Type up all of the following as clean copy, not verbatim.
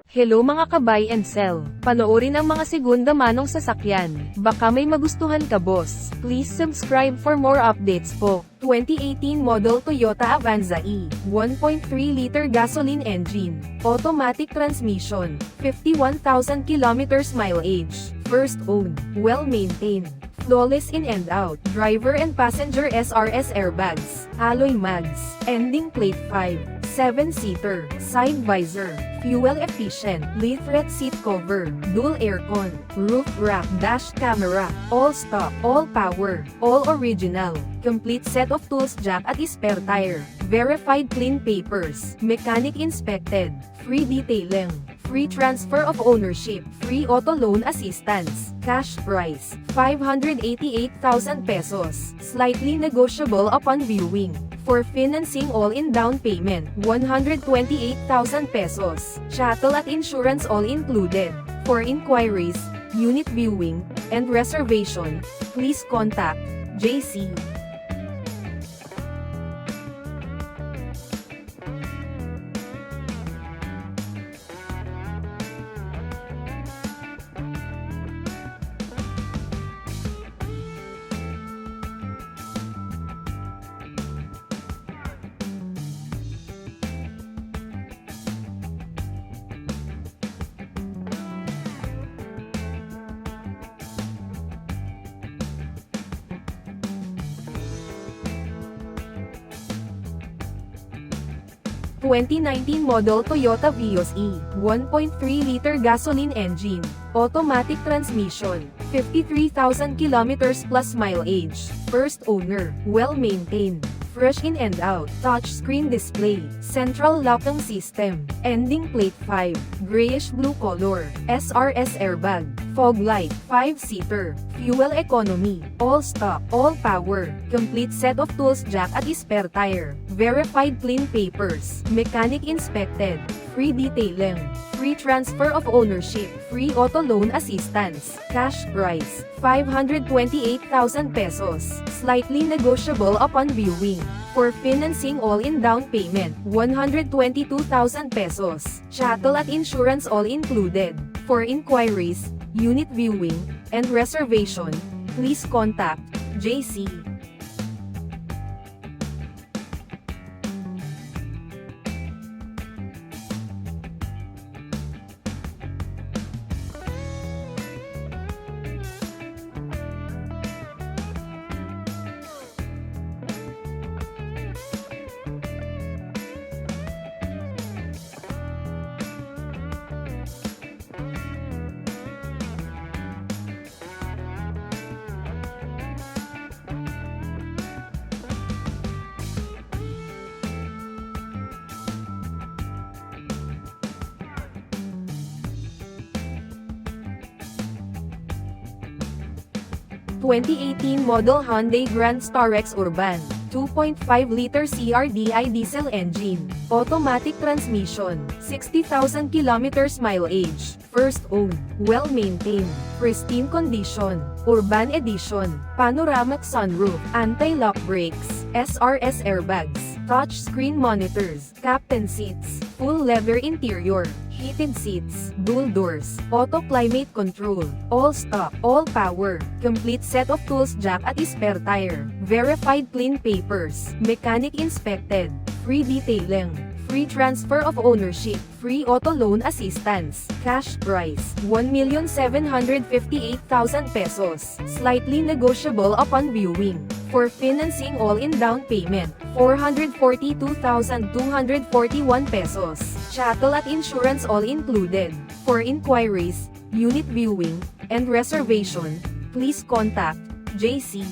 Hello mga ka-buy and sell. Panoorin ang mga segunda manong sasakyan. Baka may magustuhan ka boss. Please subscribe for more updates po. 2018 model Toyota Avanza E, 1.3-liter gasoline engine, automatic transmission, 51,000 kilometers mileage, first owned, well-maintained, flawless in and out, driver and passenger SRS airbags, alloy mags, ending plate 5, 7-seater, side visor, fuel efficient, leatherette seat cover, dual aircon, roof rack dash camera, all stock, all power, all original, complete set of tools jack at spare tire, verified clean papers, mechanic inspected, free detailing, free transfer of ownership, free auto loan assistance, cash price, 588,000 pesos, slightly negotiable upon viewing. For financing all-in down payment, 128,000 pesos, chattel at insurance all included. For inquiries, unit viewing, and reservation, please contact JC. / 2019 model Toyota Vios E, 1.3-liter gasoline engine, automatic transmission, 53,000 kilometers plus mileage, first owner, well-maintained, fresh in and out, touchscreen display, central locking system, ending plate 5, grayish-blue color, SRS airbag, fog light, 5-seater, fuel economy, all stock, all power, complete set of tools jack at spare tire, verified clean papers, mechanic inspected, free detailing, free transfer of ownership, free auto loan assistance, cash price, 528,000 pesos, slightly negotiable upon viewing. For financing all-in down payment, 122,000 pesos, chattel at insurance all included. For inquiries, unit viewing, and reservation, please contact JC. / 2018 model Hyundai Grand Starex Urban, 2.5-liter CRDI diesel engine, automatic transmission, 60,000 kilometers mileage, first owned, well-maintained, pristine condition, urban edition, panoramic sunroof, anti-lock brakes, SRS airbags, touchscreen monitors, captain seats, full leather interior, heated seats, dual doors, auto climate control, all stock, all power, complete set of tools jack at spare tire, verified clean papers, mechanic inspected, free detailing, free transfer of ownership, free auto loan assistance, cash price, 1,758,000 pesos, slightly negotiable upon viewing. For financing all-in down payment, 442,241 pesos, chattel at insurance all included. For inquiries, unit viewing, and reservation, please contact JC.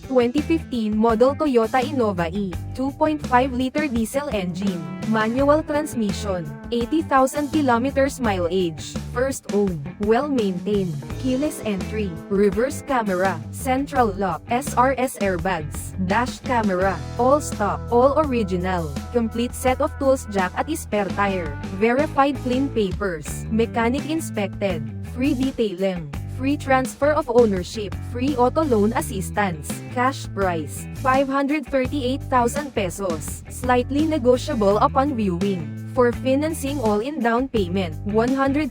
2015 model Toyota Innova E, 2.5-liter diesel engine, manual transmission, 80,000 kilometers mileage, first owned, well-maintained, keyless entry, reverse camera, central lock, SRS airbags, dash camera, all stock, all original, complete set of tools, jack at spare tire, verified clean papers, mechanic inspected, free detailing, free transfer of ownership, free auto loan assistance, cash price, 538,000 pesos, slightly negotiable upon viewing. For financing all-in down payment, 110,000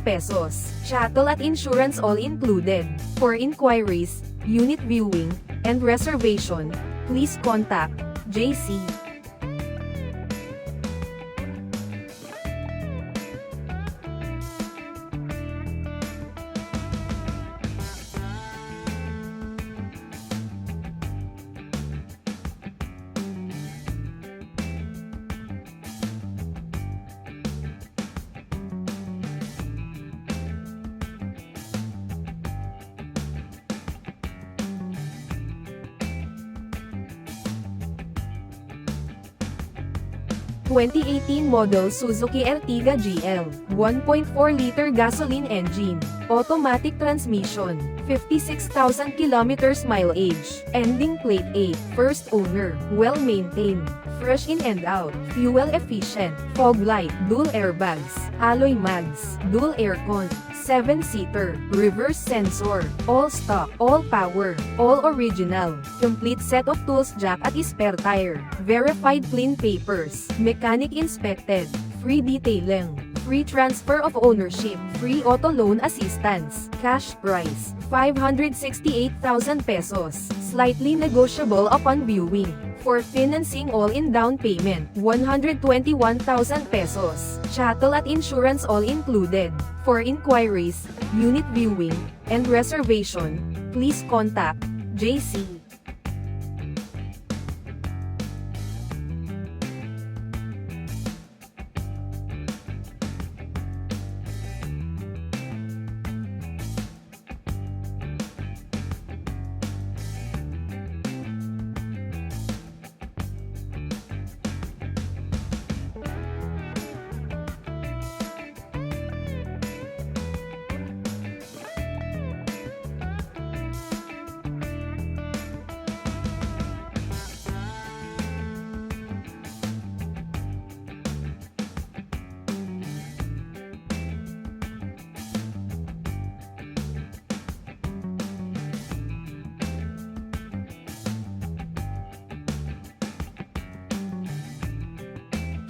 pesos, chattel at insurance all included. For inquiries, unit viewing, and reservation, please contact JC. 2018 model Suzuki Ertiga GL, 1.4-liter gasoline engine, automatic transmission, 56,000 kilometers mileage, ending plate 8, first owner, well-maintained, fresh in and out, fuel efficient, fog light, dual airbags, alloy mags, dual aircon, 7-seater, reverse sensor, all stock, all power, all original, complete set of tools, jack at spare tire, verified clean papers, mechanic inspected, free detailing, free transfer of ownership, free auto loan assistance, cash price, 568,000 pesos, slightly negotiable upon viewing. For financing all-in down payment, 121,000 pesos, chattel at insurance all included. For inquiries, unit viewing, and reservation, please contact JC.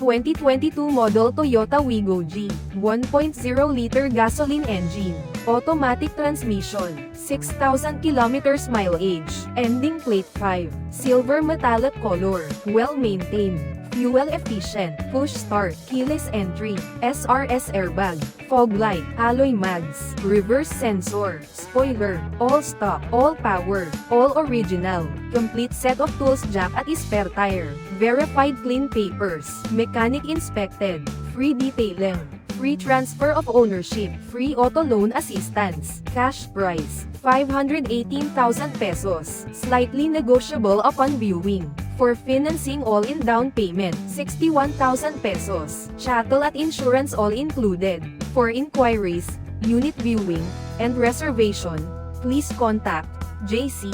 2022 model Toyota Wigo G, 1.0-liter gasoline engine, automatic transmission, 6,000 kilometers mileage, ending plate 5, silver metallic color, well-maintained, fuel efficient, push start, keyless entry, SRS airbag, fog light, alloy mags, reverse sensor, spoiler, all stock, all power, all original, complete set of tools, jack at spare tire, verified clean papers, mechanic inspected, free detailing, free transfer of ownership, free auto loan assistance, cash price, 518,000 pesos, slightly negotiable upon viewing. For financing all-in down payment, 61,000 pesos, chattel at insurance all included. For inquiries, unit viewing, and reservation, please contact JC.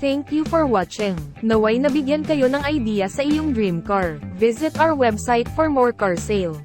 Thank you for watching. Naway nabigyan kayo ng idea sa iyong dream car. Visit our website for more car sale.